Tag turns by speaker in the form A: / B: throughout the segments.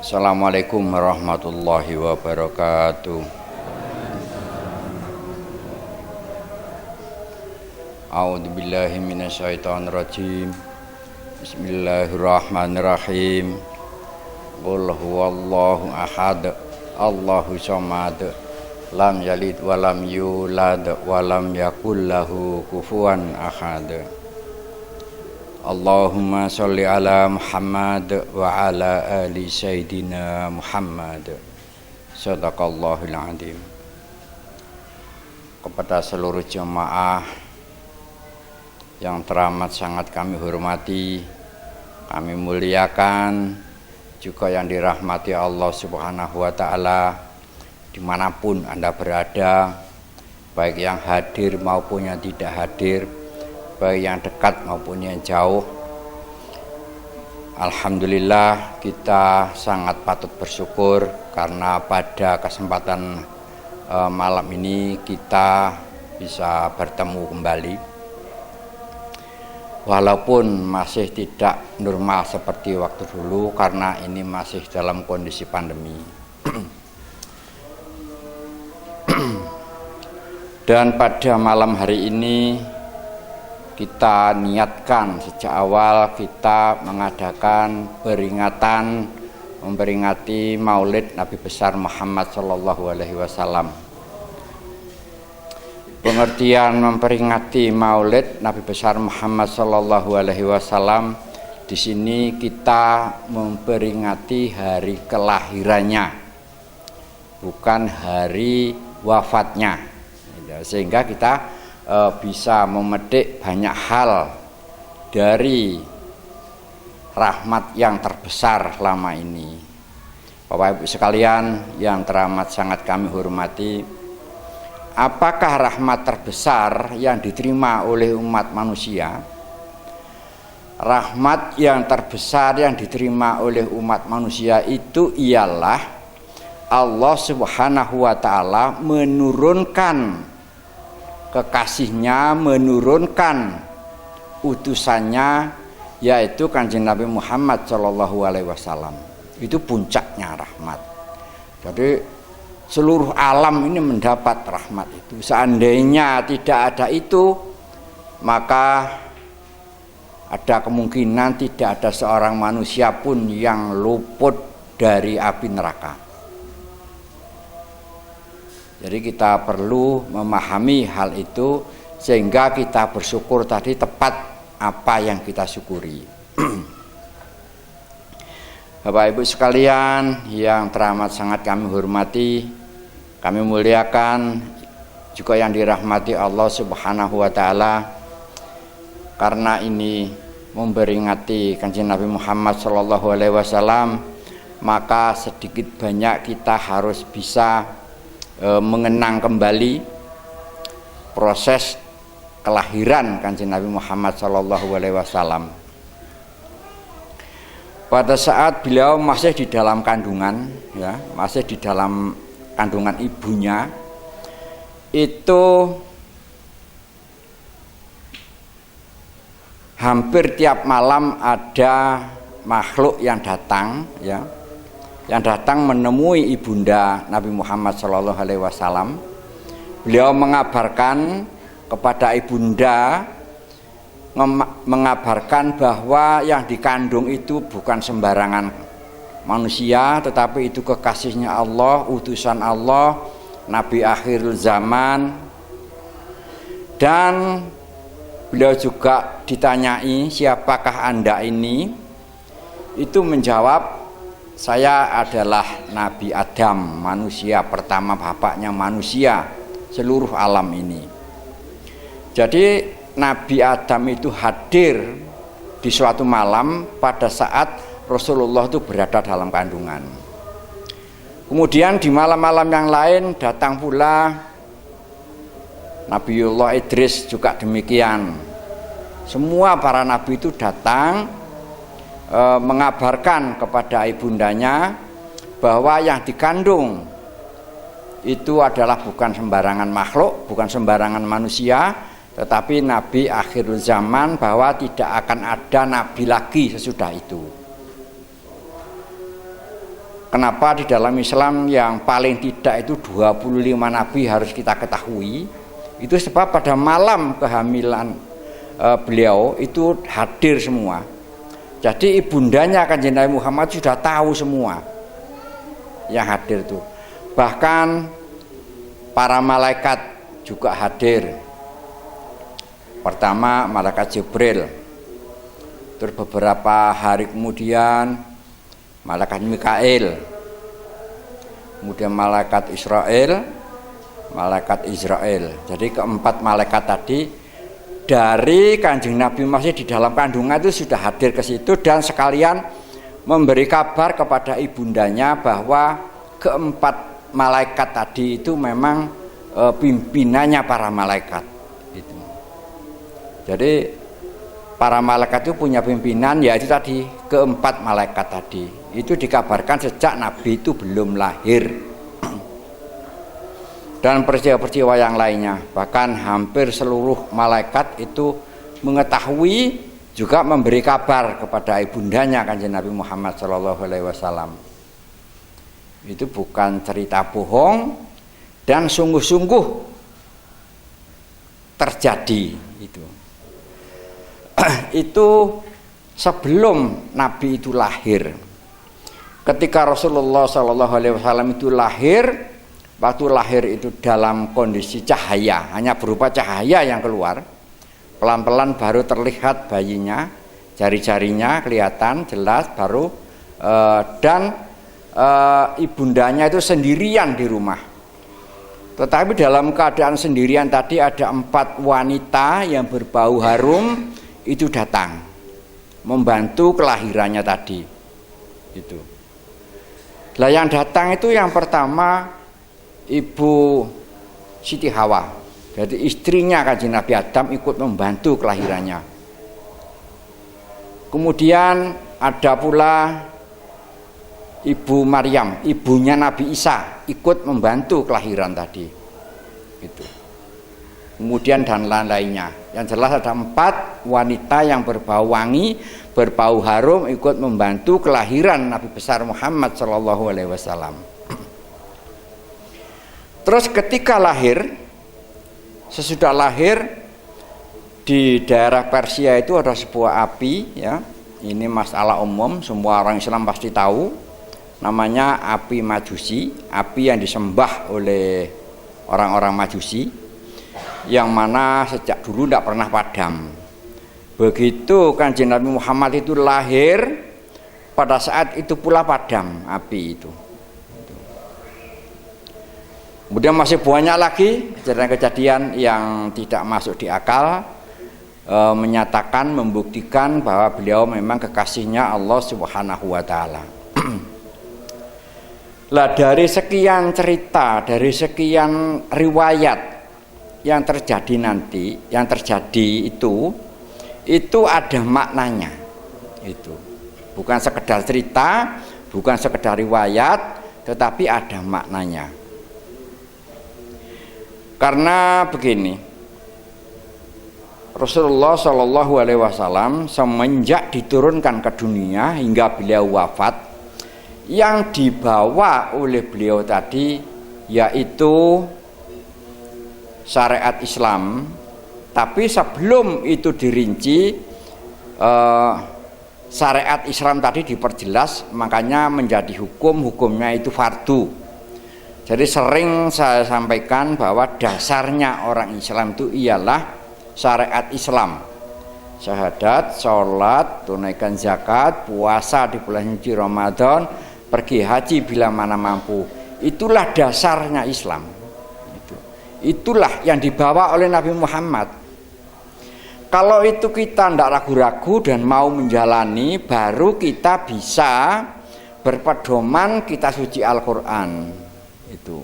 A: Assalamualaikum warahmatullahi wabarakatuh. A'udzu billahi minasyaitonir rajim. Bismillahirrahmanirrahim. Qul huwallahu ahad, Allahu samad, lam yalid wa lam yulad wa lam yakul lahu kufuwan ahad. Allahumma sholli ala Muhammad wa ala ali sayyidina Muhammad. Shadaqallahul azim. Kepada seluruh jemaah yang teramat sangat kami hormati, kami muliakan, juga yang dirahmati Allah Subhanahu wa ta'ala, dimanapun Anda berada, baik yang hadir maupun yang tidak hadir, baik yang dekat maupun yang jauh. Alhamdulillah, kita sangat patut bersyukur karena pada kesempatan malam ini kita bisa bertemu kembali. Walaupun masih tidak normal seperti waktu dulu karena ini masih dalam kondisi pandemi. Dan pada malam hari ini kita niatkan sejak awal kita mengadakan peringatan memperingati Maulid Nabi besar Muhammad sallallahu alaihi wasallam. Pengertian memperingati Maulid Nabi besar Muhammad sallallahu alaihi wasallam, di sini kita memperingati hari kelahirannya, bukan hari wafatnya. Sehingga kita bisa memetik banyak hal dari rahmat yang terbesar selama ini. Bapak Ibu sekalian yang teramat sangat kami hormati, apakah rahmat terbesar yang diterima oleh umat manusia? Rahmat yang terbesar yang diterima oleh umat manusia itu ialah Allah Subhanahu wa ta'ala menurunkan kekasihnya, menurunkan utusannya, yaitu Kanjeng Nabi Muhammad Shallallahu Alaihi Wasallam. Itu puncaknya rahmat. Jadi seluruh alam ini mendapat rahmat itu. Seandainya tidak ada itu, maka ada kemungkinan tidak ada seorang manusia pun yang luput dari api neraka. Jadi kita perlu memahami hal itu sehingga kita bersyukur tadi tepat apa yang kita syukuri. Bapak Ibu sekalian yang teramat sangat kami hormati, kami muliakan, juga yang dirahmati Allah Subhanahu wa ta'ala, karena ini memperingati Kanjeng Nabi Muhammad sallallahu alaihi wasallam, maka sedikit banyak kita harus bisa mengenang kembali proses kelahiran Kanjeng Nabi Muhammad sallallahu alaihi wasallam. Pada saat beliau masih di dalam kandungan, ya, masih di dalam kandungan ibunya, itu hampir tiap malam ada makhluk yang datang, ya, yang datang menemui ibunda Nabi Muhammad Shallallahu Alaihi Wasallam. Beliau mengabarkan kepada ibunda, mengabarkan bahwa yang dikandung itu bukan sembarangan manusia, tetapi itu kekasihnya Allah, utusan Allah, Nabi akhir zaman. Dan beliau juga ditanyai, siapakah Anda ini? Itu menjawab, saya adalah Nabi Adam, manusia pertama, bapaknya manusia seluruh alam ini. Jadi Nabi Adam itu hadir di suatu malam pada saat Rasulullah itu berada dalam kandungan. Kemudian di malam-malam yang lain datang pula Nabiullah Idris, juga demikian. Semua para nabi itu datang mengabarkan kepada ibundanya bahwa yang dikandung itu adalah bukan sembarangan makhluk, bukan sembarangan manusia, tetapi Nabi akhir zaman, bahwa tidak akan ada nabi lagi sesudah itu. Kenapa di dalam Islam yang paling tidak itu 25 nabi harus kita ketahui? Itu sebab pada malam kehamilan beliau itu hadir semua. Jadi ibundanya Kanjeng Nabi Muhammad sudah tahu semua yang hadir itu. Bahkan para malaikat juga hadir. Pertama malaikat Jibril. Terus beberapa hari kemudian malaikat Mikail, kemudian malaikat Israel, malaikat Israel. Jadi keempat malaikat tadi dari Kanjeng Nabi masih di dalam kandungan itu sudah hadir ke situ dan sekalian memberi kabar kepada ibundanya bahwa keempat malaikat tadi itu memang pimpinannya para malaikat. Gitu. Jadi para malaikat itu punya pimpinan, yaitu tadi keempat malaikat tadi. Itu dikabarkan sejak Nabi itu belum lahir. Dan peristiwa-peristiwa yang lainnya, bahkan hampir seluruh malaikat itu mengetahui juga memberi kabar kepada ibundanya Kanjeng Nabi Muhammad SAW. Itu bukan cerita bohong dan sungguh-sungguh terjadi itu. Itu sebelum Nabi itu lahir. Ketika Rasulullah SAW itu lahir, waktu lahir itu dalam kondisi cahaya, hanya berupa cahaya yang keluar. Pelan-pelan baru terlihat bayinya, jari-jarinya kelihatan jelas baru dan ibundanya itu sendirian di rumah. Tetapi dalam keadaan sendirian tadi ada 4 wanita yang berbau harum itu datang membantu kelahirannya tadi. Itu. Lah yang datang itu yang pertama Ibu Siti Hawa. Jadi istrinya Kanjeng Nabi Adam ikut membantu kelahirannya. Kemudian ada pula Ibu Maryam, ibunya Nabi Isa ikut membantu kelahiran tadi. Gitu. Kemudian dan lain-lainnya. Yang jelas ada 4 wanita yang berbau wangi, berbau harum ikut membantu kelahiran Nabi besar Muhammad SAW. Terus ketika lahir, sesudah lahir di daerah Persia itu ada sebuah api, ya. Ini masalah umum, semua orang Islam pasti tahu. Namanya api Majusi, api yang disembah oleh orang-orang Majusi, yang mana sejak dulu tidak pernah padam. Begitu Kanjeng Nabi Muhammad itu lahir, pada saat itu pula padam api itu. Kemudian masih banyak lagi kejadian-kejadian yang tidak masuk di akal, menyatakan, membuktikan bahwa beliau memang kekasihnya Allah Subhanahu wa Ta'ala. Lah dari sekian cerita, dari sekian riwayat yang terjadi nanti, yang terjadi itu ada maknanya. Itu bukan sekedar cerita, bukan sekedar riwayat, tetapi ada maknanya. Karena begini, Rasulullah SAW semenjak diturunkan ke dunia hingga beliau wafat, yang dibawa oleh beliau tadi yaitu syariat Islam. Tapi sebelum itu dirinci, syariat Islam tadi diperjelas, makanya menjadi hukumnya itu fardu. Jadi sering saya sampaikan bahwa dasarnya orang Islam itu ialah syariat Islam. Syahadat, sholat, tunaikan zakat, puasa di bulan suci Ramadan, pergi haji bila mana mampu. Itulah dasarnya Islam. Itulah yang dibawa oleh Nabi Muhammad. Kalau itu kita tidak ragu-ragu dan mau menjalani, baru kita bisa berpedoman kita suci Al-Quran. Itu.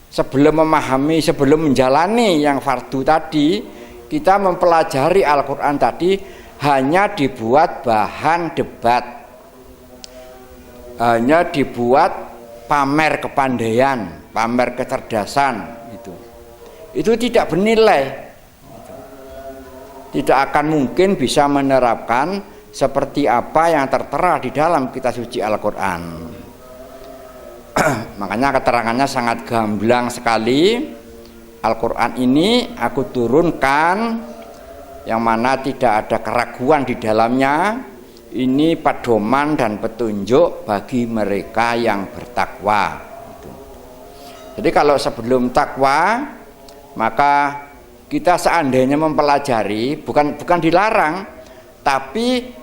A: Sebelum memahami, sebelum menjalani yang fardu tadi, kita mempelajari Al-Quran tadi hanya dibuat bahan debat, hanya dibuat pamer kepandaian, pamer kecerdasan. Itu tidak bernilai, tidak akan mungkin bisa menerapkan seperti apa yang tertera di dalam kitab suci Al-Quran. Makanya keterangannya sangat gamblang sekali. Al-Quran ini aku turunkan yang mana tidak ada keraguan di dalamnya. Ini pedoman dan petunjuk bagi mereka yang bertakwa. Jadi kalau sebelum takwa, maka kita seandainya mempelajari, bukan dilarang, tapi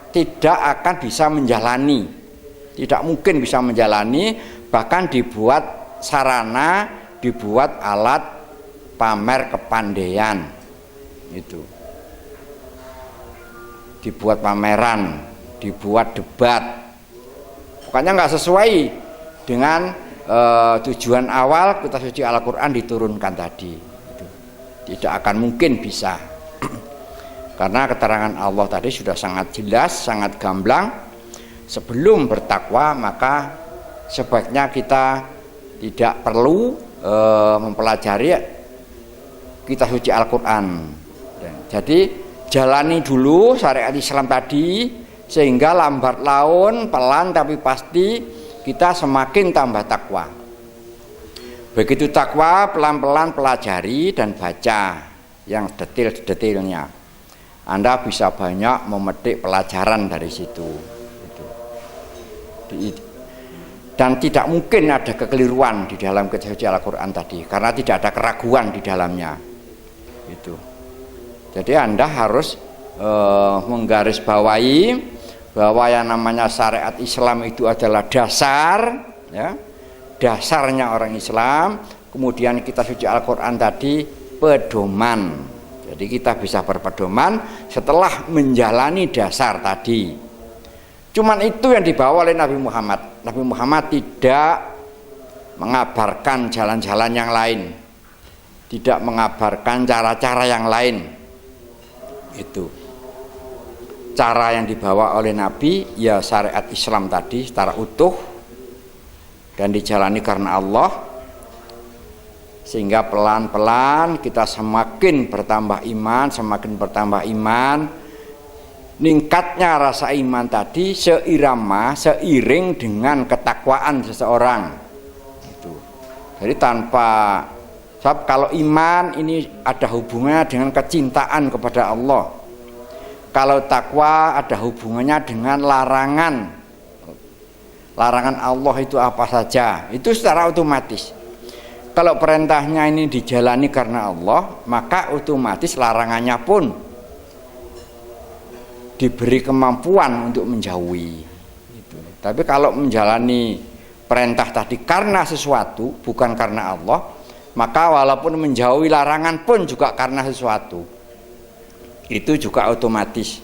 A: tidak akan bisa menjalani, tidak mungkin bisa menjalani, bahkan dibuat sarana, dibuat alat pamer kepandaian, itu, dibuat pameran, dibuat debat, pokoknya nggak sesuai dengan tujuan awal kitab suci Al-Quran diturunkan tadi. Itu tidak akan mungkin bisa. Karena keterangan Allah tadi sudah sangat jelas, sangat gamblang. Sebelum bertakwa maka sebaiknya kita tidak perlu mempelajari kitab suci Al-Quran. Jadi jalani dulu syariat Islam tadi, sehingga lambat laun, pelan tapi pasti kita semakin tambah takwa. Begitu takwa, pelan-pelan pelajari dan baca yang detail-detailnya. Anda bisa banyak memetik pelajaran dari situ. Dan tidak mungkin ada kekeliruan di dalam kitab suci Al-Quran tadi, karena tidak ada keraguan di dalamnya. Itu. Jadi Anda harus menggarisbawahi bahwa yang namanya syariat Islam itu adalah dasar, ya, dasarnya orang Islam. Kemudian kitab suci Al-Quran tadi pedoman. Jadi kita bisa berpedoman setelah menjalani dasar tadi. Cuman itu yang dibawa oleh Nabi Muhammad. Nabi Muhammad tidak mengabarkan jalan-jalan yang lain, tidak mengabarkan cara-cara yang lain. Itu cara yang dibawa oleh Nabi, ya syariat Islam tadi secara utuh dan dijalani karena Allah, sehingga pelan-pelan kita semakin bertambah iman, ningkatnya rasa iman tadi seiring dengan ketakwaan seseorang. Itu. Jadi sebab kalau iman ini ada hubungannya dengan kecintaan kepada Allah. Kalau takwa ada hubungannya dengan larangan Allah itu apa saja, itu secara otomatis. Kalau perintahnya ini dijalani karena Allah, maka otomatis larangannya pun diberi kemampuan untuk menjauhi. Tapi kalau menjalani perintah tadi karena sesuatu, bukan karena Allah, maka walaupun menjauhi larangan pun juga karena sesuatu, itu juga otomatis.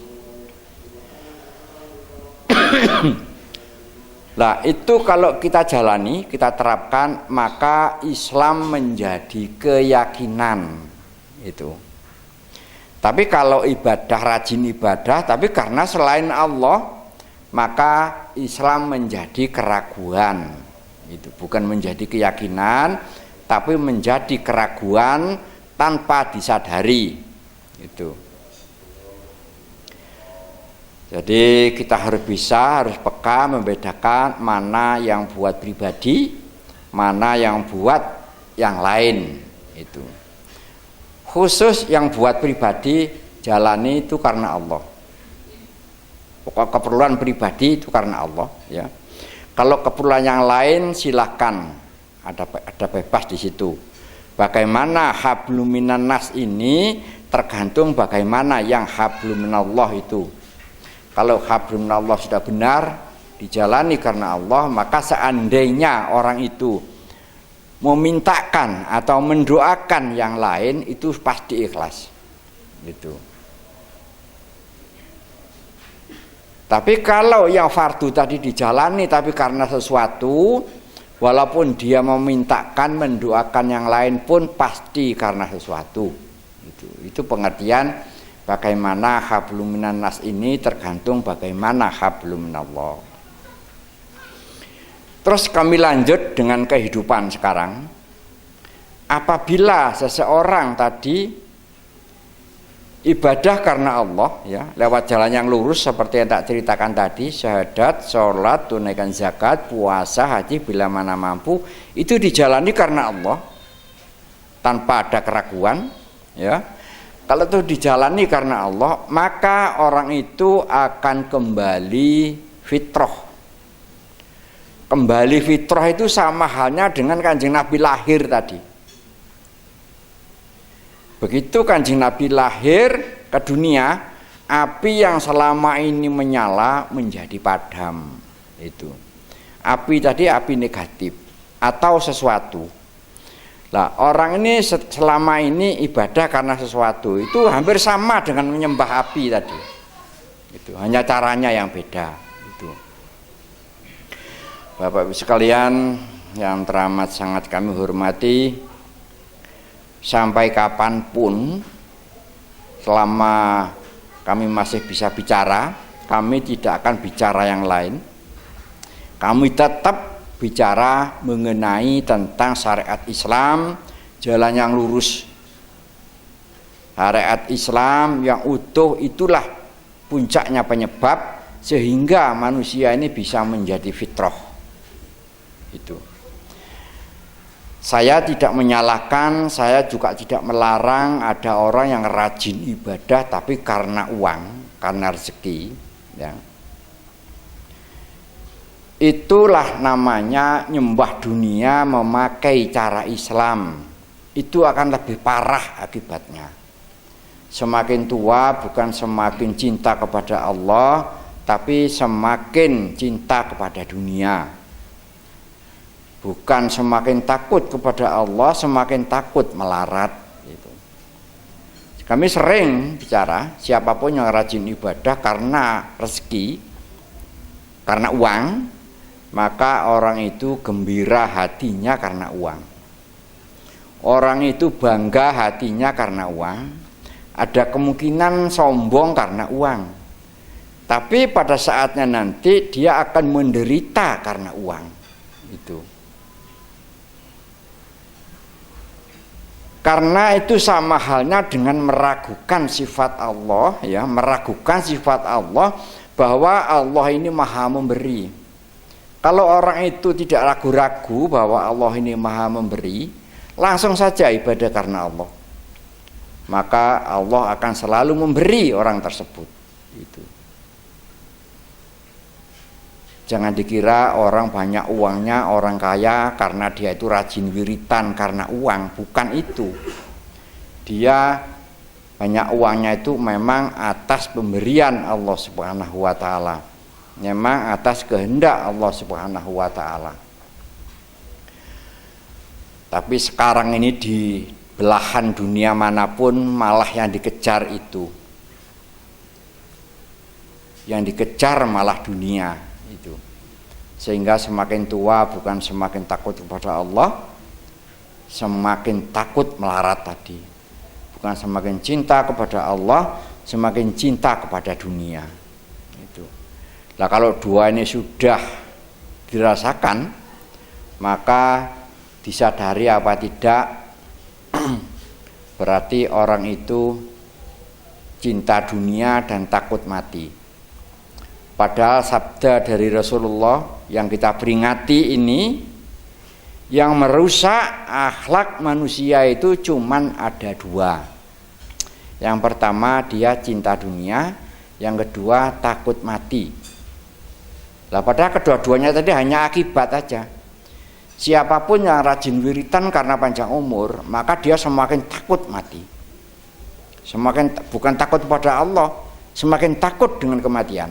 A: Nah, itu kalau kita jalani, kita terapkan, maka Islam menjadi keyakinan. Itu. Tapi kalau ibadah, rajin ibadah, tapi karena selain Allah, maka Islam menjadi keraguan. Itu bukan menjadi keyakinan, tapi menjadi keraguan tanpa disadari. Itu. Jadi kita harus peka membedakan mana yang buat pribadi, mana yang buat yang lain. Itu. Khusus yang buat pribadi, jalani itu karena Allah. Pokok keperluan pribadi itu karena Allah, ya. Kalau keperluan yang lain silahkan, ada bebas di situ. Bagaimana hablum minan nas ini tergantung bagaimana yang hablum minallah itu. Kalau hablum minallah sudah benar dijalani karena Allah, maka seandainya orang itu memintakan atau mendoakan yang lain, itu pasti ikhlas. Gitu. Tapi kalau yang fardu tadi dijalani tapi karena sesuatu, walaupun dia memintakan, mendoakan yang lain pun pasti karena sesuatu. Itu pengertian bagaimana hablum minan nas ini tergantung bagaimana hablum minallah. Terus kami lanjut dengan kehidupan sekarang. Apabila seseorang tadi ibadah karena Allah ya, lewat jalan yang lurus seperti yang tak ceritakan tadi, syahadat, sholat, tunaikan zakat, puasa, haji bila mana mampu, itu dijalani karena Allah tanpa ada keraguan ya. Kalau itu dijalani karena Allah, maka orang itu akan kembali fitrah. Kembali fitrah itu sama halnya dengan Kanjeng Nabi lahir tadi. Begitu Kanjeng Nabi lahir ke dunia, api yang selama ini menyala menjadi padam. Itu api tadi api negatif atau sesuatu. Nah, orang ini selama ini ibadah karena sesuatu, itu hampir sama dengan menyembah api tadi. Itu hanya caranya yang beda. Itu. Bapak Ibu sekalian yang teramat sangat kami hormati, sampai kapanpun selama kami masih bisa bicara, kami tidak akan bicara yang lain. Kami tetap bicara mengenai tentang syariat Islam, jalan yang lurus. Syariat Islam yang utuh itulah puncaknya penyebab sehingga manusia ini bisa menjadi fitrah. Itu. Saya tidak menyalahkan, saya juga tidak melarang ada orang yang rajin ibadah tapi karena uang, karena rezeki ya. Itulah namanya nyembah dunia memakai cara Islam. Itu akan lebih parah akibatnya. Semakin tua bukan semakin cinta kepada Allah, tapi semakin cinta kepada dunia. Bukan semakin takut kepada Allah, semakin takut melarat. Gitu. Kami sering bicara, siapapun yang rajin ibadah karena rezeki, karena uang, maka orang itu gembira hatinya karena uang. Orang itu bangga hatinya karena uang. Ada kemungkinan sombong karena uang. Tapi pada saatnya nanti dia akan menderita karena uang. Itu. Karena itu sama halnya dengan meragukan sifat Allah ya, meragukan sifat Allah bahwa Allah ini Maha memberi. Kalau orang itu tidak ragu-ragu bahwa Allah ini Maha memberi, langsung saja ibadah karena Allah. Maka Allah akan selalu memberi orang tersebut. Itu. Jangan dikira orang banyak uangnya, orang kaya karena dia itu rajin wiritan karena uang, bukan itu. Dia banyak uangnya itu memang atas pemberian Allah Subhanahu wa taala. Memang atas kehendak Allah Subhanahu wa taala. Tapi sekarang ini di belahan dunia manapun malah yang dikejar itu. Yang dikejar malah dunia itu. Sehingga semakin tua bukan semakin takut kepada Allah, semakin takut melarat tadi. Bukan semakin cinta kepada Allah, semakin cinta kepada dunia. Nah, kalau dua ini sudah dirasakan, maka disadari apa tidak, berarti orang itu cinta dunia dan takut mati. Padahal sabda dari Rasulullah yang kita peringati ini, yang merusak akhlak manusia itu cuman ada dua. Yang pertama dia cinta dunia, yang kedua takut mati. Lah padahal kedua-duanya tadi hanya akibat aja. Siapapun yang rajin wiritan karena panjang umur, maka dia semakin takut mati. Semakin bukan takut kepada Allah, semakin takut dengan kematian.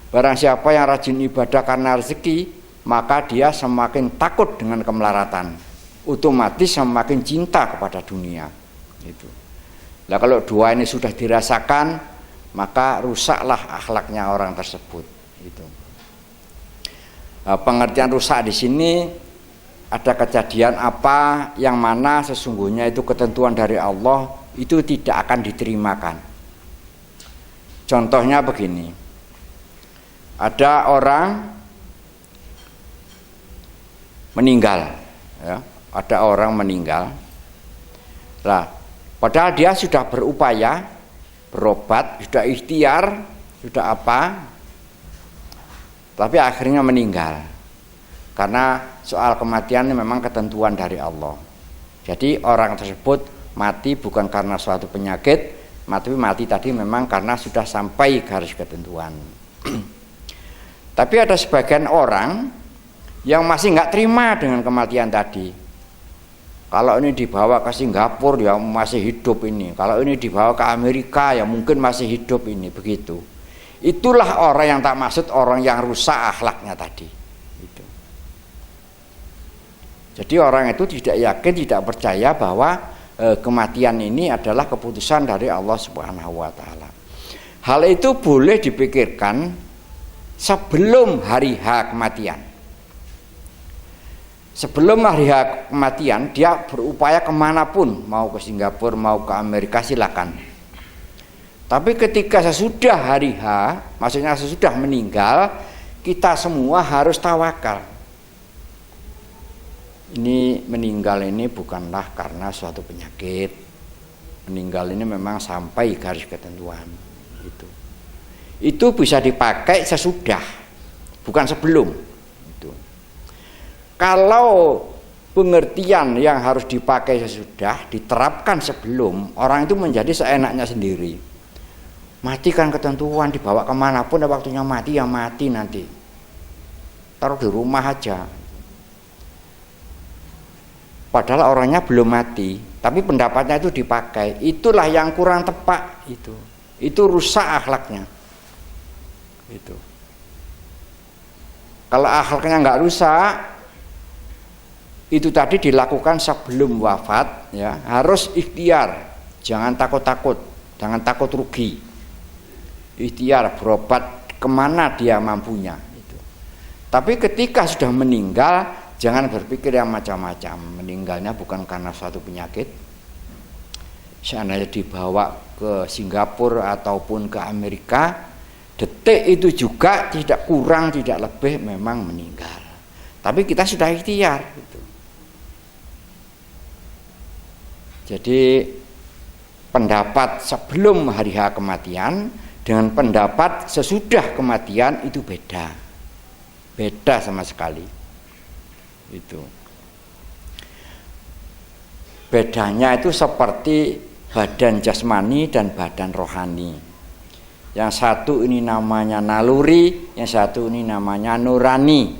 A: Barang siapa yang rajin ibadah karena rezeki, maka dia semakin takut dengan kemelaratan. Otomatis semakin cinta kepada dunia. Itu. Lah kalau dua ini sudah dirasakan, maka rusaklah akhlaknya orang tersebut. Itu. Pengertian rusak di sini ada kejadian apa yang mana sesungguhnya itu ketentuan dari Allah itu tidak akan diterimakan. Contohnya begini, ada orang meninggal, ya, ada orang meninggal. Lah, padahal dia sudah berupaya berobat, sudah ikhtiar, sudah apa, tapi akhirnya meninggal. Karena soal kematian ini memang ketentuan dari Allah. Jadi orang tersebut mati bukan karena suatu penyakit, tapi mati tadi memang karena sudah sampai garis ketentuan. Tapi ada sebagian orang yang masih nggak terima dengan kematian tadi. Kalau ini dibawa ke Singapura ya masih hidup ini. Kalau ini dibawa ke Amerika ya mungkin masih hidup ini, begitu. Itulah orang yang tak maksud orang yang rusak akhlaknya tadi. Gitu. Jadi orang itu tidak yakin, tidak percaya bahwa kematian ini adalah keputusan dari Allah Subhanahu wa taala. Hal itu boleh dipikirkan sebelum hari H kematian. Sebelum hari H kematian dia berupaya kemanapun, mau ke Singapura, mau ke Amerika silakan. Tapi ketika sesudah hari H, maksudnya sesudah meninggal, kita semua harus tawakal. Ini meninggal ini bukanlah karena suatu penyakit. Meninggal ini memang sampai garis ketentuan. Itu bisa dipakai sesudah, bukan sebelum. Kalau pengertian yang harus dipakai sesudah diterapkan sebelum, orang itu menjadi seenaknya sendiri. Mati kan ketentuan, dibawa kemanapun, waktunya mati ya mati nanti. Taruh di rumah aja. Padahal orangnya belum mati, tapi pendapatnya itu dipakai. Itulah yang kurang tepat itu. Itu rusak akhlaknya. Itu. Kalau akhlaknya nggak rusak, itu tadi dilakukan sebelum wafat, ya harus ikhtiar, jangan takut-takut, jangan takut rugi, ikhtiar berobat kemana dia mampunya. Itu. Tapi ketika sudah meninggal, jangan berpikir yang macam-macam. Meninggalnya bukan karena suatu penyakit, seandainya dibawa ke Singapura ataupun ke Amerika, detik itu juga tidak kurang tidak lebih memang meninggal. Tapi kita sudah ikhtiar. Gitu. Jadi pendapat sebelum hari H kematian dengan pendapat sesudah kematian itu beda sama sekali. Itu bedanya itu seperti badan jasmani dan badan rohani. Yang satu ini namanya naluri, yang satu ini namanya nurani.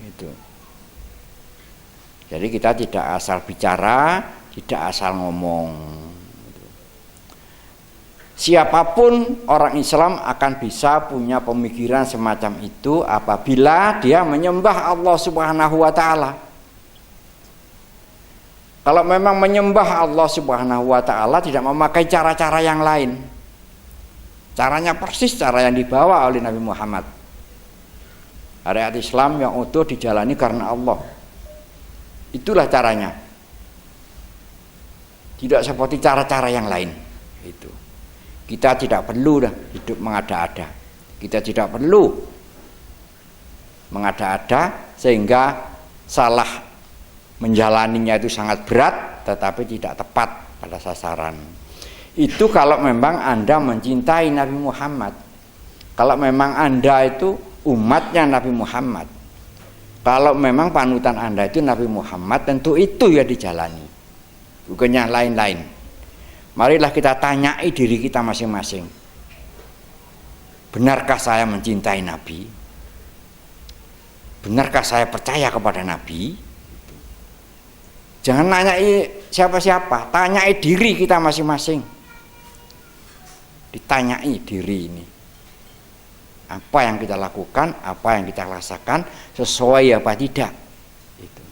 A: Itu. Jadi kita tidak asal bicara, tidak asal ngomong. Siapapun orang Islam akan bisa punya pemikiran semacam itu apabila dia menyembah Allah Subhanahu wa taala. Kalau memang menyembah Allah Subhanahu wa taala tidak memakai cara-cara yang lain. Caranya persis cara yang dibawa oleh Nabi Muhammad. Syariat Islam yang utuh dijalani karena Allah. Itulah caranya. Tidak seperti cara-cara yang lain. Itu. Kita tidak perlu hidup mengada-ada. Kita tidak perlu mengada-ada sehingga salah menjalaninya itu sangat berat tetapi tidak tepat pada sasaran. Itu kalau memang Anda mencintai Nabi Muhammad. Kalau memang Anda itu umatnya Nabi Muhammad. Kalau memang panutan Anda itu Nabi Muhammad, tentu itu ya dijalani. Bukannya lain-lain. Marilah kita tanyai diri kita masing-masing. Benarkah saya mencintai Nabi? Benarkah saya percaya kepada Nabi? Jangan nanyai siapa-siapa, tanyai diri kita masing-masing. Ditanyai diri ini. Apa yang kita lakukan, apa yang kita rasakan, sesuai apa tidak. Itu.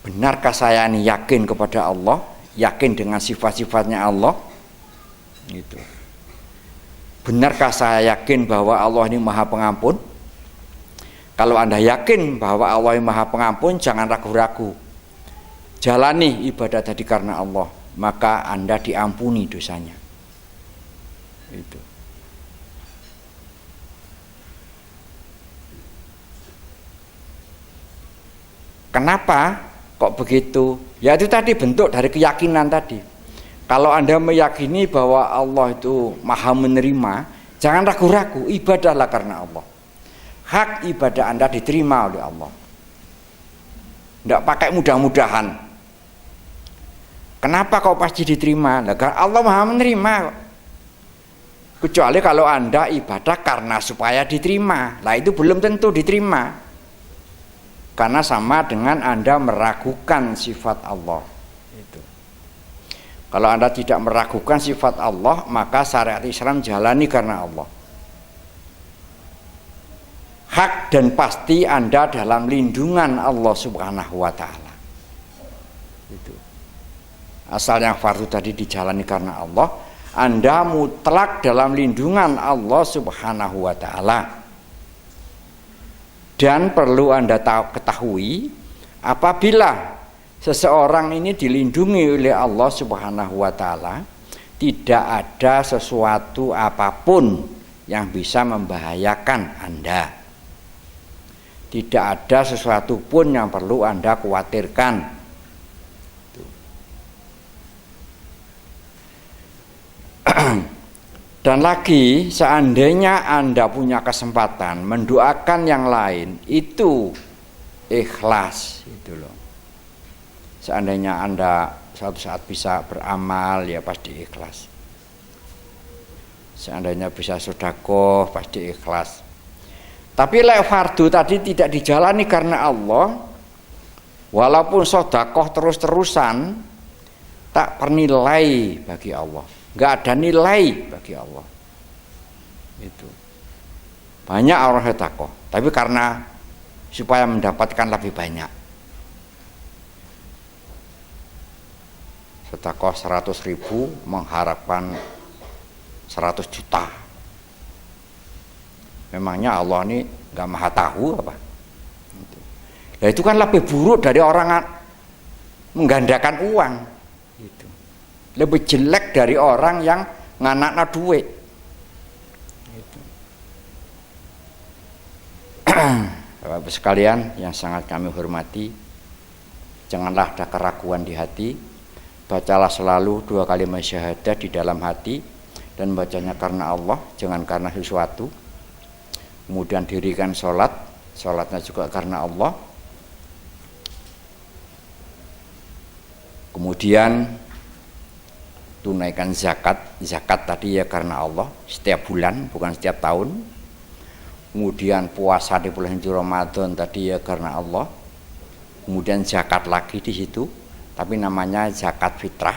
A: Benarkah saya ini yakin kepada Allah, yakin dengan sifat-sifatnya Allah? Gitu. Benarkah saya yakin bahwa Allah ini Maha Pengampun? Kalau Anda yakin bahwa Allah ini Maha Pengampun, jangan ragu-ragu. Jalani ibadah tadi karena Allah, maka Anda diampuni dosanya. Itu. Kenapa? Kok begitu? Ya itu tadi bentuk dari keyakinan tadi. Kalau Anda meyakini bahwa Allah itu maha menerima, jangan ragu-ragu, ibadahlah karena Allah. Hak ibadah Anda diterima oleh Allah. Tidak pakai mudah-mudahan. Kenapa kau pasti diterima? Nah, Allah maha menerima. Kecuali kalau Anda ibadah karena supaya diterima. Nah itu belum tentu diterima. Karena sama dengan Anda meragukan sifat Allah. Itu. Kalau Anda tidak meragukan sifat Allah, maka syariat Islam jalani karena Allah. Hak dan pasti Anda dalam lindungan Allah Subhanahu wa Ta'ala. Itu. Asal yang fardu tadi dijalani karena Allah, Anda mutlak dalam lindungan Allah Subhanahu wa Ta'ala. Dan perlu Anda ketahui, apabila seseorang ini dilindungi oleh Allah Subhanahu wa Ta'ala, tidak ada sesuatu apapun yang bisa membahayakan Anda. Tidak ada sesuatu pun yang perlu Anda khawatirkan. Dan lagi, seandainya Anda punya kesempatan mendoakan yang lain, itu ikhlas, itu loh. Seandainya Anda suatu saat bisa beramal, ya pasti ikhlas. Seandainya bisa sedekah, pasti ikhlas. Tapi lek fardu tadi tidak dijalani karena Allah, walaupun sedekah terus-terusan, tak bernilai bagi Allah. Nggak ada nilai bagi Allah. Itu banyak orang sedekah, tapi karena supaya mendapatkan lebih banyak. Sedekah 100.000 mengharapkan 100 juta. Memangnya Allah ini nggak maha tahu apa? Nah itu kan lebih buruk dari orang menggandakan uang. Lebih jelek dari orang yang nganakna duit. Bapak sekalian yang sangat kami hormati, janganlah ada keraguan di hati. Bacalah selalu 2 kalimat syahadat di dalam hati, dan bacanya karena Allah, jangan karena sesuatu. Kemudian dirikan sholat, sholatnya juga karena Allah. Kemudian tunaikan zakat, zakat tadi ya karena Allah, setiap bulan bukan setiap tahun. Kemudian puasa di bulan Ramadan tadi ya karena Allah. Kemudian zakat lagi di situ, tapi namanya zakat fitrah.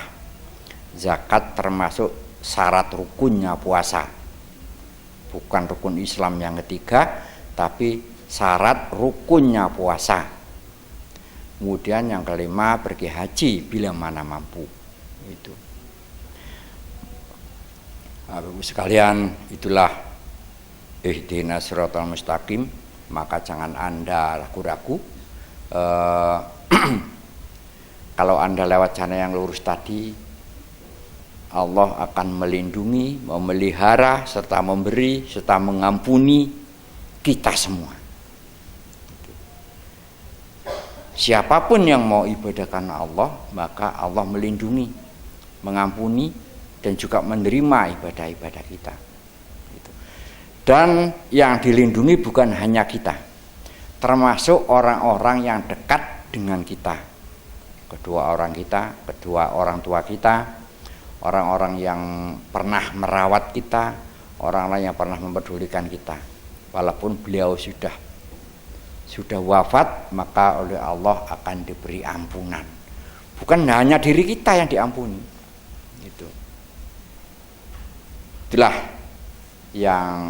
A: Zakat termasuk syarat rukunnya puasa, bukan rukun Islam yang ketiga, tapi syarat rukunnya puasa. Kemudian yang kelima, pergi haji bila mana mampu. Itu. Bapak sekalian, itulah ihdinas siratal mustaqim. Maka jangan Anda ragu-ragu. Kalau Anda lewat jalan yang lurus tadi, Allah akan melindungi, memelihara, serta memberi, serta mengampuni kita semua. Siapapun yang mau ibadah karena Allah, maka Allah melindungi, mengampuni, dan juga menerima ibadah-ibadah kita. Dan yang dilindungi bukan hanya kita, termasuk orang-orang yang dekat dengan kita, kedua orang kita, kedua orang tua kita, orang-orang yang pernah merawat kita, orang-orang yang pernah mempedulikan kita. Walaupun beliau sudah wafat, maka oleh Allah akan diberi ampunan. Bukan hanya diri kita yang diampuni. Itulah yang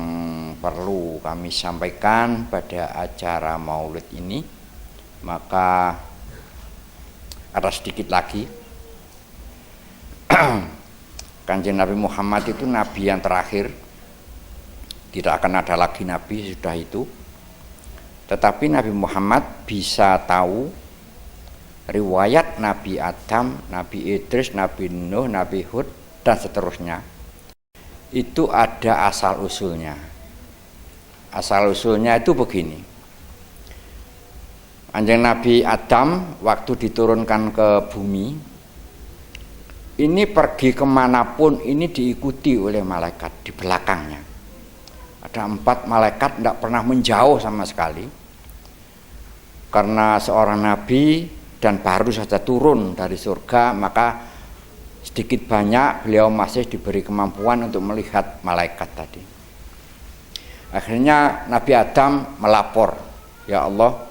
A: perlu kami sampaikan pada acara Maulid ini. Maka ada sedikit lagi. Kanjeng Nabi Muhammad itu nabi yang terakhir. Tidak akan ada lagi nabi sudah itu. Tetapi Nabi Muhammad bisa tahu riwayat Nabi Adam, Nabi Idris, Nabi Nuh, Nabi Hud, dan seterusnya. Itu ada asal-usulnya. Asal-usulnya itu begini. Kanjeng Nabi Adam waktu diturunkan ke bumi, ini pergi kemanapun ini diikuti oleh malaikat di belakangnya. Ada 4 malaikat tidak pernah menjauh sama sekali. Karena seorang nabi dan baru saja turun dari surga, maka sedikit banyak beliau masih diberi kemampuan untuk melihat malaikat tadi. Akhirnya Nabi Adam melapor, ya Allah,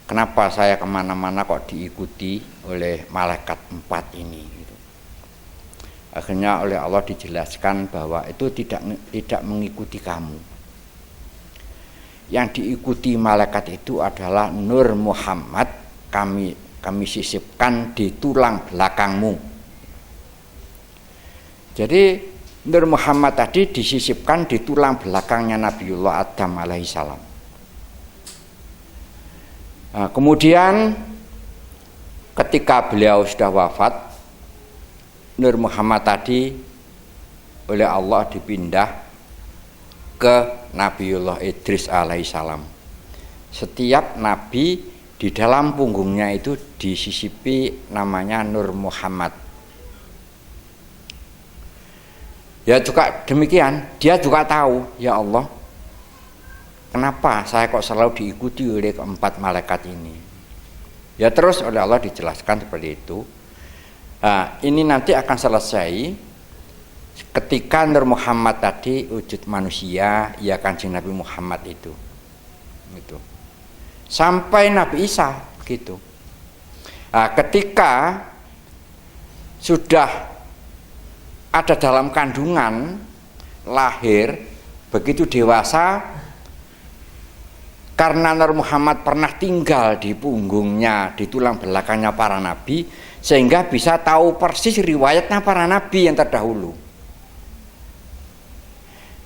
A: kenapa saya kemana-mana kok diikuti oleh malaikat 4 ini? Gitu. Akhirnya oleh Allah dijelaskan bahwa itu tidak mengikuti kamu. Yang diikuti malaikat itu adalah Nur Muhammad, kami sisipkan di tulang belakangmu. Jadi Nur Muhammad tadi disisipkan di tulang belakangnya Nabiullah Adam alaihissalam. Nah, kemudian ketika beliau sudah wafat, Nur Muhammad tadi oleh Allah dipindah ke Nabiullah Idris alaihissalam. Setiap nabi di dalam punggungnya itu disisipi namanya Nur Muhammad. Ya juga demikian, dia juga tahu, ya Allah, kenapa saya kok selalu diikuti oleh 4 malaikat ini. Ya terus oleh Allah dijelaskan seperti itu. Nah, ini nanti akan selesai ketika Nur Muhammad tadi wujud manusia, ya Kanjeng Nabi Muhammad itu. Sampai Nabi Isa gitu. Nah, ketika sudah ada dalam kandungan, lahir, begitu dewasa, karena Nur Muhammad pernah tinggal di punggungnya, di tulang belakangnya para nabi, sehingga bisa tahu persis riwayatnya para nabi yang terdahulu.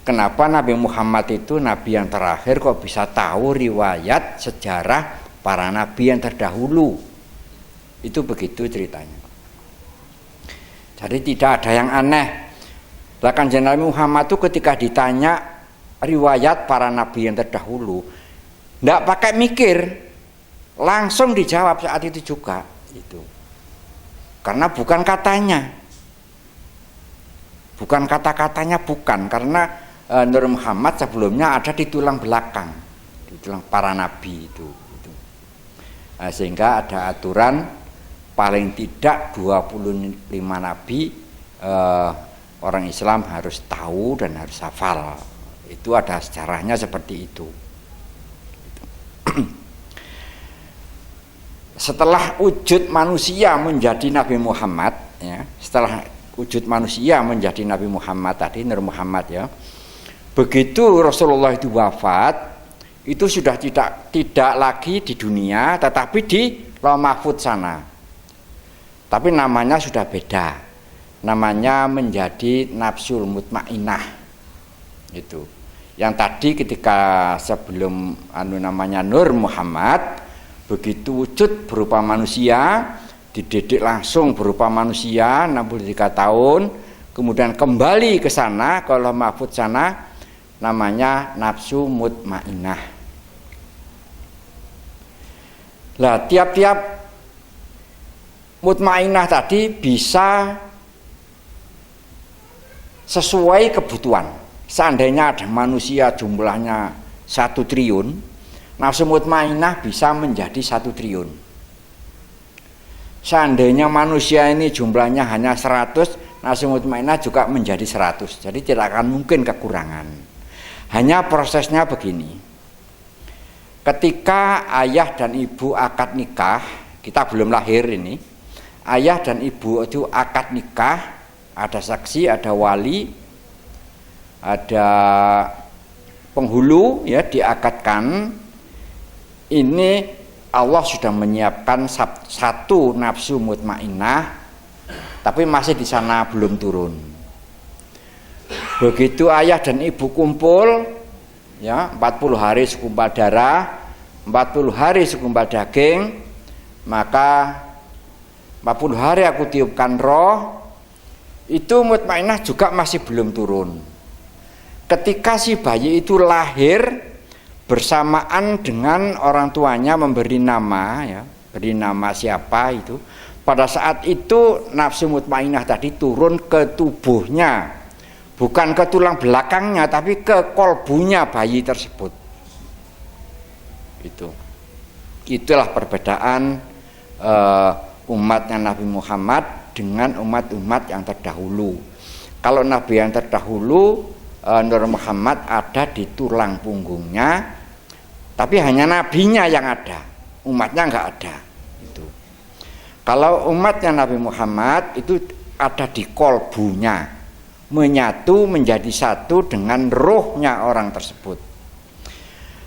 A: Kenapa Nabi Muhammad itu nabi yang terakhir kok bisa tahu riwayat sejarah para nabi yang terdahulu? Itu begitu ceritanya. Jadi tidak ada yang aneh. Bahkan Nabi Muhammad itu ketika ditanya riwayat para nabi yang terdahulu, tidak pakai mikir, langsung dijawab saat itu juga. Itu. Karena bukan katanya, bukan kata-katanya, bukan, karena Nur Muhammad sebelumnya ada di tulang belakang, di tulang para nabi itu. Nah, sehingga ada aturan paling tidak 25 nabi orang Islam harus tahu dan harus hafal. Itu ada sejarahnya seperti itu. Setelah wujud manusia menjadi Nabi Muhammad, ya, setelah wujud manusia menjadi Nabi Muhammad tadi, Nur Muhammad, ya, begitu Rasulullah itu wafat, itu sudah tidak lagi di dunia, tetapi di Lauh Mahfudz sana. Tapi namanya sudah beda, namanya menjadi Nafsul Mutmainnah. Itu. Yang tadi ketika sebelum namanya Nur Muhammad, begitu wujud berupa manusia, dididik langsung berupa manusia 63 tahun, kemudian kembali ke sana, ke Lauh Mahfudz sana, namanya Nafsu Mutmainnah. Lah tiap-tiap mutmainnah tadi bisa sesuai kebutuhan. Seandainya ada manusia jumlahnya 1 triliun, nafsu mutmainnah bisa menjadi 1 triliun. Seandainya manusia ini jumlahnya hanya 100, nafsu mutmainnah juga menjadi 100. Jadi tidak akan mungkin kekurangan. Hanya prosesnya begini. Ketika ayah dan ibu akad nikah, kita belum lahir ini, ayah dan ibu itu akad nikah, ada saksi, ada wali, ada penghulu, ya, diakadkan. Ini Allah sudah menyiapkan 1 nafsu mutmainnah, tapi masih di sana belum turun. Begitu ayah dan ibu kumpul, ya, 40 hari segumpal darah, 40 hari segumpal daging, maka 40 hari aku tiupkan roh, itu mutmainnah juga masih belum turun. Ketika si bayi itu lahir, bersamaan dengan orang tuanya memberi nama, ya, beri nama siapa itu. Pada saat itu nafsu mutmainnah tadi turun ke tubuhnya, bukan ke tulang belakangnya, tapi ke kolbunya bayi tersebut. Itulah perbedaan umatnya Nabi Muhammad dengan umat-umat yang terdahulu. Kalau Nabi yang terdahulu, Nur Muhammad ada di tulang punggungnya, tapi hanya nabinya yang ada, umatnya nggak ada. Itu. Kalau umatnya Nabi Muhammad itu ada di kolbunya, menyatu menjadi satu dengan rohnya orang tersebut.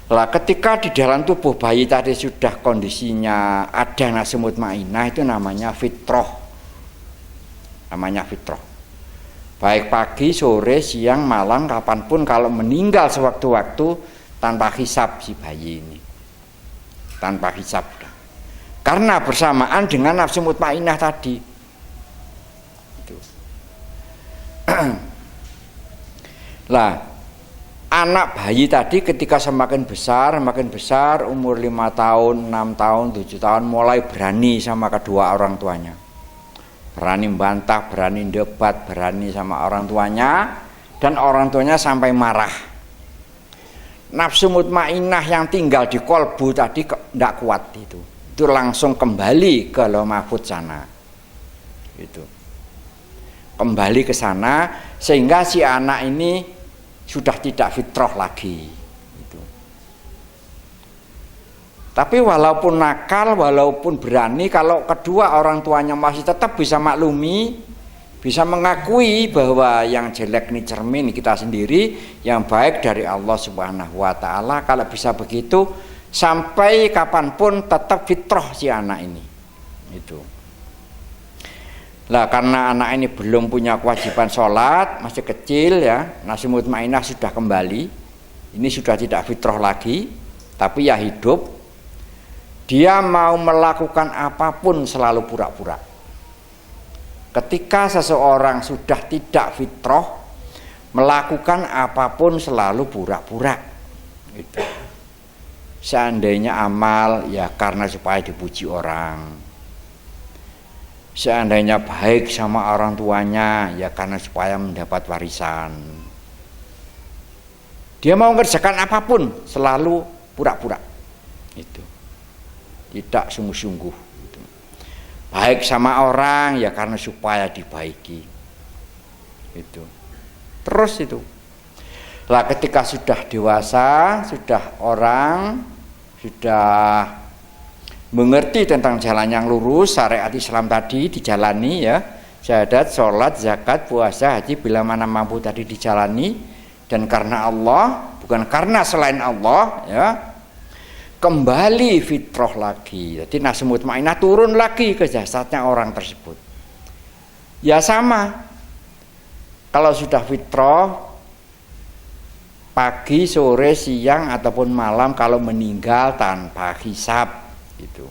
A: Lah ketika di dalam tubuh bayi tadi sudah kondisinya ada nafsu mutmainnah, itu namanya fitrah. Namanya fitrah. Baik pagi, sore, siang, malam, kapanpun kalau meninggal sewaktu-waktu tanpa hisab si bayi ini. Tanpa hisab. Karena bersamaan dengan nafsu mutmainnah tadi. Itu. Lah, anak bayi tadi ketika semakin besar, umur 5 tahun, 6 tahun, 7 tahun mulai berani sama kedua orang tuanya. Berani membantah, berani debat, berani sama orang tuanya, dan orang tuanya sampai marah. Nafsu mutmainnah yang tinggal di kolbu tadi tidak kuat itu langsung kembali ke lauh mahfuz sana. Itu kembali ke sana sehingga si anak ini sudah tidak fitrah lagi. Tapi walaupun nakal, walaupun berani, kalau kedua orang tuanya masih tetap bisa maklumi, bisa mengakui bahwa yang jelek ini cermin kita sendiri, yang baik dari Allah Subhanahu wa Ta'ala. Kalau bisa begitu, sampai kapanpun tetap fitrah si anak ini. Itu. Lah karena anak ini belum punya kewajiban sholat, masih kecil ya, nafsu mutmainnah sudah kembali, ini sudah tidak fitrah lagi, tapi ya hidup. Dia mau melakukan apapun selalu pura-pura. Ketika seseorang sudah tidak fitrah, melakukan apapun selalu pura-pura. Gitu. Seandainya amal, ya karena supaya dipuji orang. Seandainya baik sama orang tuanya, ya karena supaya mendapat warisan. Dia mau mengerjakan apapun selalu pura-pura. Itu. Tidak sungguh-sungguh. Baik sama orang ya karena supaya dibaiki. Itu. Terus itu. Lah ketika sudah dewasa, sudah orang sudah mengerti tentang jalan yang lurus, syariat Islam tadi dijalani ya, syahadat, sholat, zakat, puasa, haji bila mana mampu tadi dijalani, dan karena Allah, bukan karena selain Allah ya. Kembali fitrah lagi. Jadi nafsu mutmainnah turun lagi ke jasadnya orang tersebut. Ya sama. Kalau sudah fitrah pagi, sore, siang ataupun malam kalau meninggal tanpa hisab itu.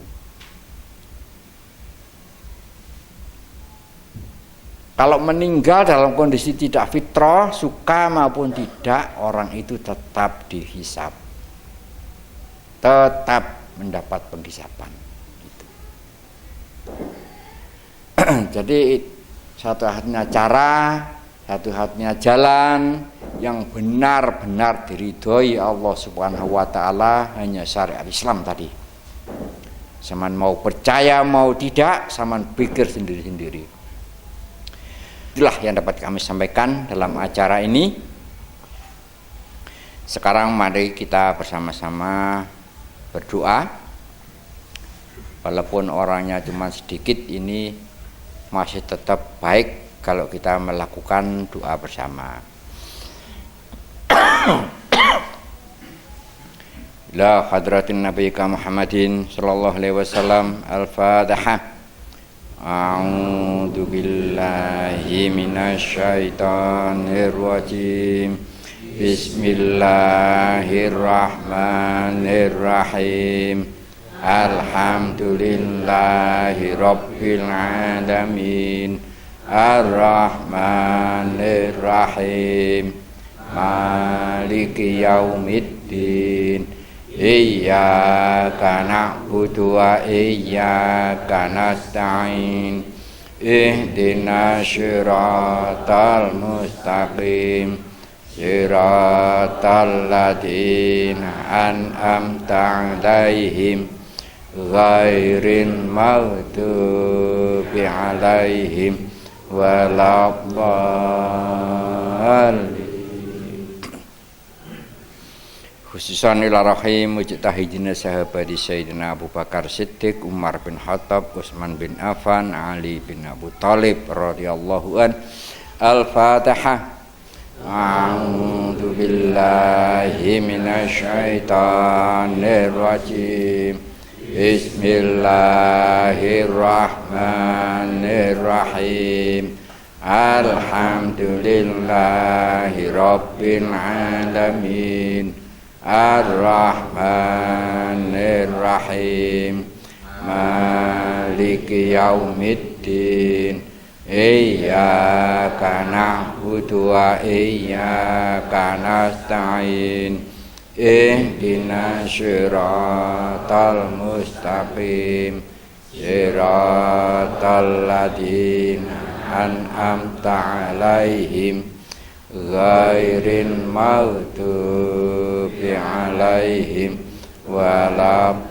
A: Kalau meninggal dalam kondisi tidak fitrah, suka maupun tidak, orang itu tetap dihisab. Tetap mendapat penghisapan. Gitu. Jadi satu-satunya cara, satu-satunya jalan yang benar-benar diridhoi Allah Subhanahu wa Ta'ala hanya syariat Islam tadi. Saman mau percaya mau tidak, saman pikir sendiri-sendiri. Itulah yang dapat kami sampaikan dalam acara ini. Sekarang mari kita bersama-sama berdoa. Walaupun orangnya cuma sedikit, ini masih tetap baik kalau kita melakukan doa bersama. La hadratin nabiyika Muhammadin sallallahu alaihi wasallam. Al-Fatihah. A'udzu billahi minasyaitonir rajim. Bismillahirrahmanirrahim. Alhamdulillahi rabbil alamin. Ar-Rahmanir Rahim. Maliki yaumiddin. iyyaka na'budu wa iyyaka nasta'in ihdinas siratal mustaqim siratal ladzina an'amta 'alaihim ghairil maghdubi 'alaihim waladdallin. Khususan ila rahim mujtahidina sahabati Sayyidina Abu Bakar Siddiq, Umar bin Khattab, Utsman bin Affan, Ali bin Abu Thalib radhiyallahu an. Al-Fatihah. A'udzu billahi minasy syaithanir rajim. Bismillahirrahmanirrahim. Alhamdulillahi rabbil alamin. Ar-Rahmanir-Rahim. Maliki yaumiddin. Iyyaka na'budu wa iyyaka nasta'in. Ihdinas siratal mustaqim. Siratal ladzina an'amta 'alaihim ghairil maghdubi 'alaihim waladdallin.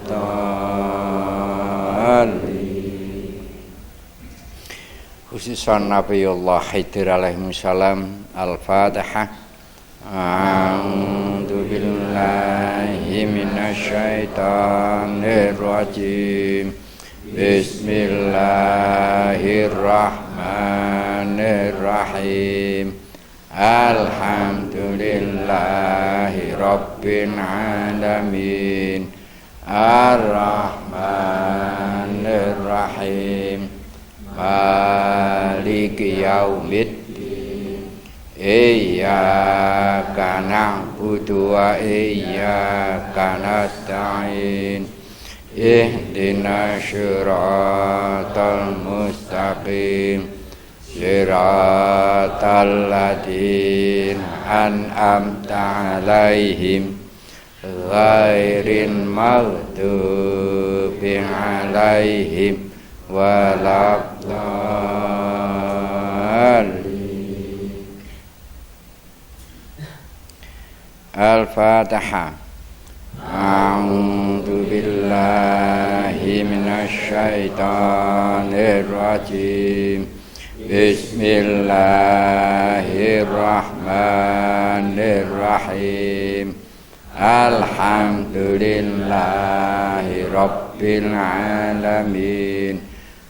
A: Khususan Nabiullah Khidir alaihi salam. Al-Fatihah. A'udzu billahi minasy syaithanir rajim. Bismillahirrahmanirrahim. Alhamdulillahi rabbil alamin. Ar-Rahmanir-Rahim. Maliki yaumiddin. Iyyaka na'budu wa iyyaka nasta'in. Ihdinas siratal mustaqim. Siratal ladzina an'amta 'alaihim ghairil maghdubi 'alaihim waladdallin. Al-Fatihah. A'udzu billahi minasy syaithanir rajim. Bismillahirrahmanirrahim. Alhamdulillahi rabbil alamin.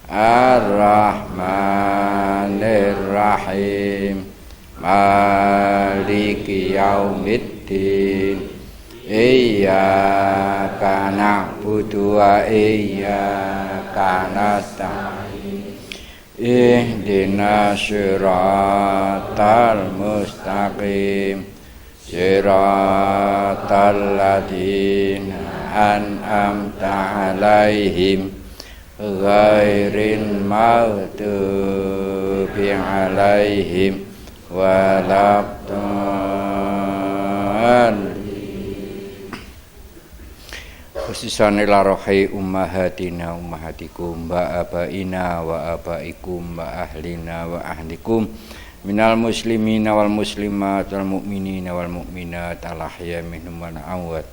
A: Ar-Rahmanir-Rahim. Maliki yaumiddin. Iyyaka na'budu wa iyyaka nasta'in. Ihdinas siratal mustaqim. Siratal ladzina an'amta 'alaihim ghairil maghdubi 'alaihim waladdallin. Khususan ila rohai ummahatina ummahatikum wa abaina wa abaikum wa ahlina wa ahlikum minal muslimina wal muslimat wal mu'minina wal mu'minat al ahya minhum wal amwat.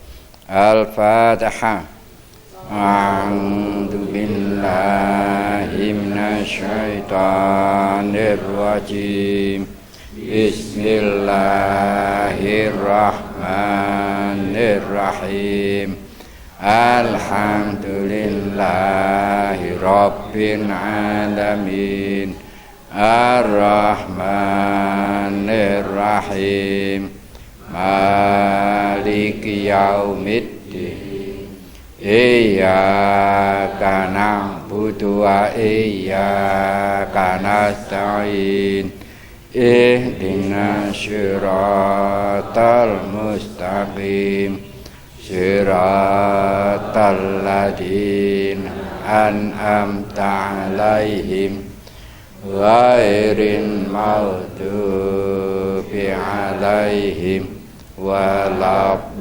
A: Al-Fatihah. A'udzu billahi minasy syaithanir rajim. Bismillahirrahmanirrahim. Alhamdulillahi rabbil alamin. Ar-Rahmanir-Rahim. Maliki yaumiddin. Iyyaka na'budu wa iyyaka nasta'in. Ihdinas siratal mustaqim. Siratal ladzina an'amta 'alaihim ghairil maghdubi 'alaihim waladdallin.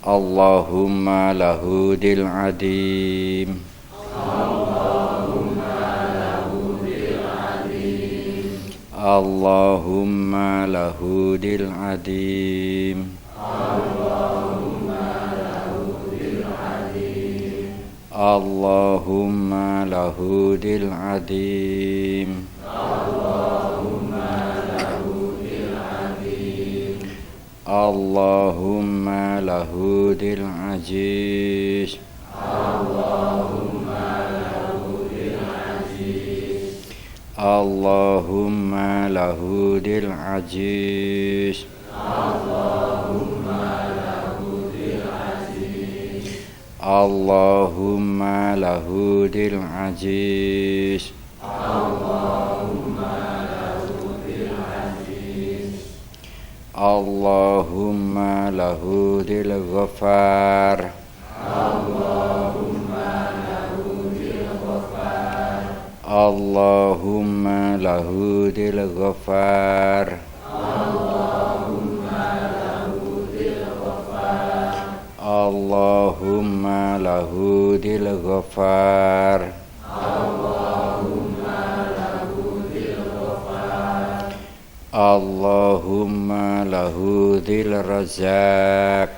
A: Allahumma lahudil adim. Allahumma lahudil adim. Allahumma lahudil adim. Allahumma lahudil aziz. Allahumma lahudil aziz. Allahumma lahudil aziz. Allahumma lahudil ghafar. Allahumma lahudil ghafar. Allahumma lahudil ghafar. Allahumma lahudil razak.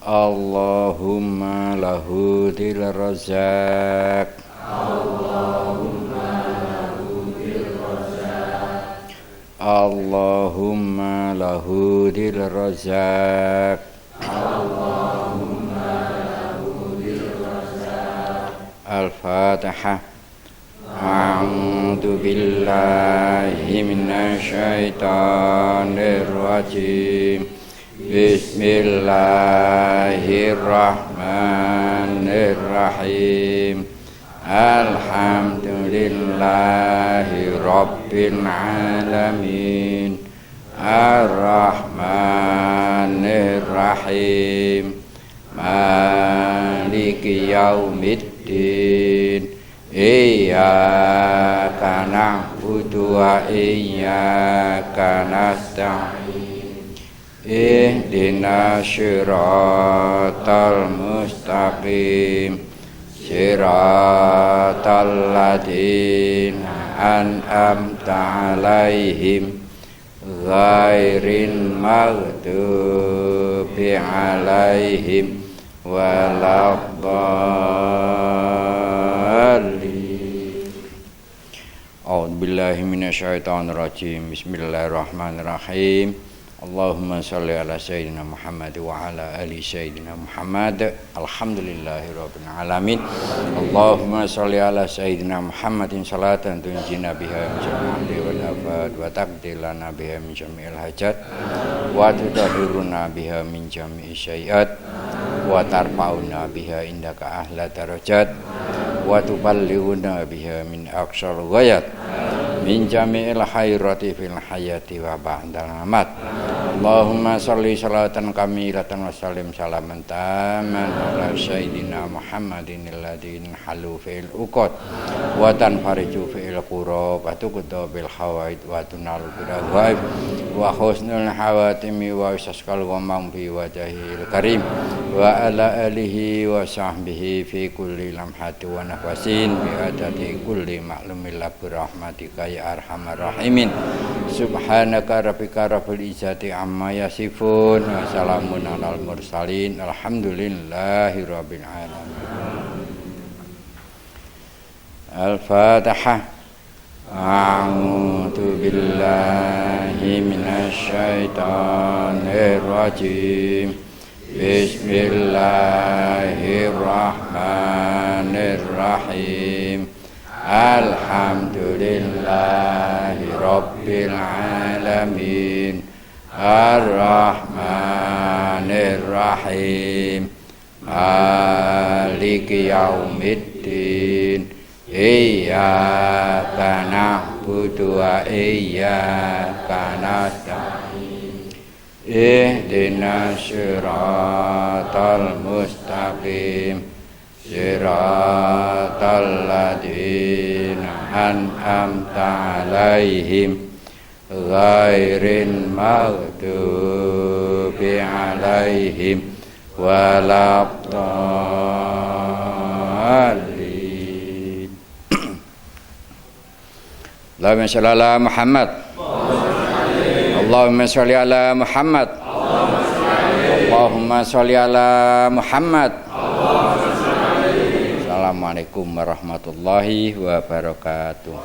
A: Allahumma lahudil razak. Allahumma lahudil razak. Al-Fatihah. A'udzu billahi minasy syaithanir rajim. Bismillahirrahmanirrahim. Alhamdulillahi rabbil alamin. Ar-Rahmanir-Rahim. Maliki yaumiddin. Iyyaka na'budu wa iyyaka nasta'in. Ihdinas siratal mustaqim. Siratal ladzina an'amta 'alaihim ghairil maghdubi 'alaihim waladdallin. A'udzubillahi minasyaitonirrajim. Bismillahirrahmanirrahim. Allahumma shalli ala sayyidina Muhammad wa ala ali sayyidina Muhammad. Alhamdulillahirabbil alamin. Allahumma shalli ala sayyidina Muhammadin salatan tunjina biha min jami'il wal afat wa taqdilana biha min jami'il hajat wa tudahhiruna biha min jami'i syai'at wa tarfa'una biha indaka ahla darajat wa tuballighuna biha min aqsal ghayat min jami'il khairati fil hayati wa ba'dal mamat. Allahumma sholli sholatan kamilatan wa sallim salaman taman ala sayyidina Muhammadin alladzi halu fil uqad wa tanfariju fil qurab wa tuqda bil hawaid wa tunalu bil ghaib wa husnul hawatimi wa isqal ghamam fi wajhil karim wa ala alihi wa sahbihi fi kulli lamhati wa nafasin bi adati kulli ma'lumin la bi rahmatika ya arhamar rahimin. Subhanaka rabbika rabbil izzati amma yasifun wa salamun alal mursalin alhamdulillahi rabbil alamin. Al-Fatihah. A'udzu billahi minasy syaithanir rajim. Bismillahirrahmanirrahim. Alhamdulillahi rabbil alamin. Ar-Rahmanir-Rahim. Maliki yaumiddin. Iyyaka na'budu wa iyyaka nasta'in. Ihdinas siratal mustaqim. Siratal an'amta 'alaihim ghairil maghdubi 'alaihim waladdallin. Allahumma shalli ala Muhammad. Allahumma shalli ala Muhammad. Allahumma sholli ala Muhammad. Assalamualaikum warahmatullahi wabarakatuh.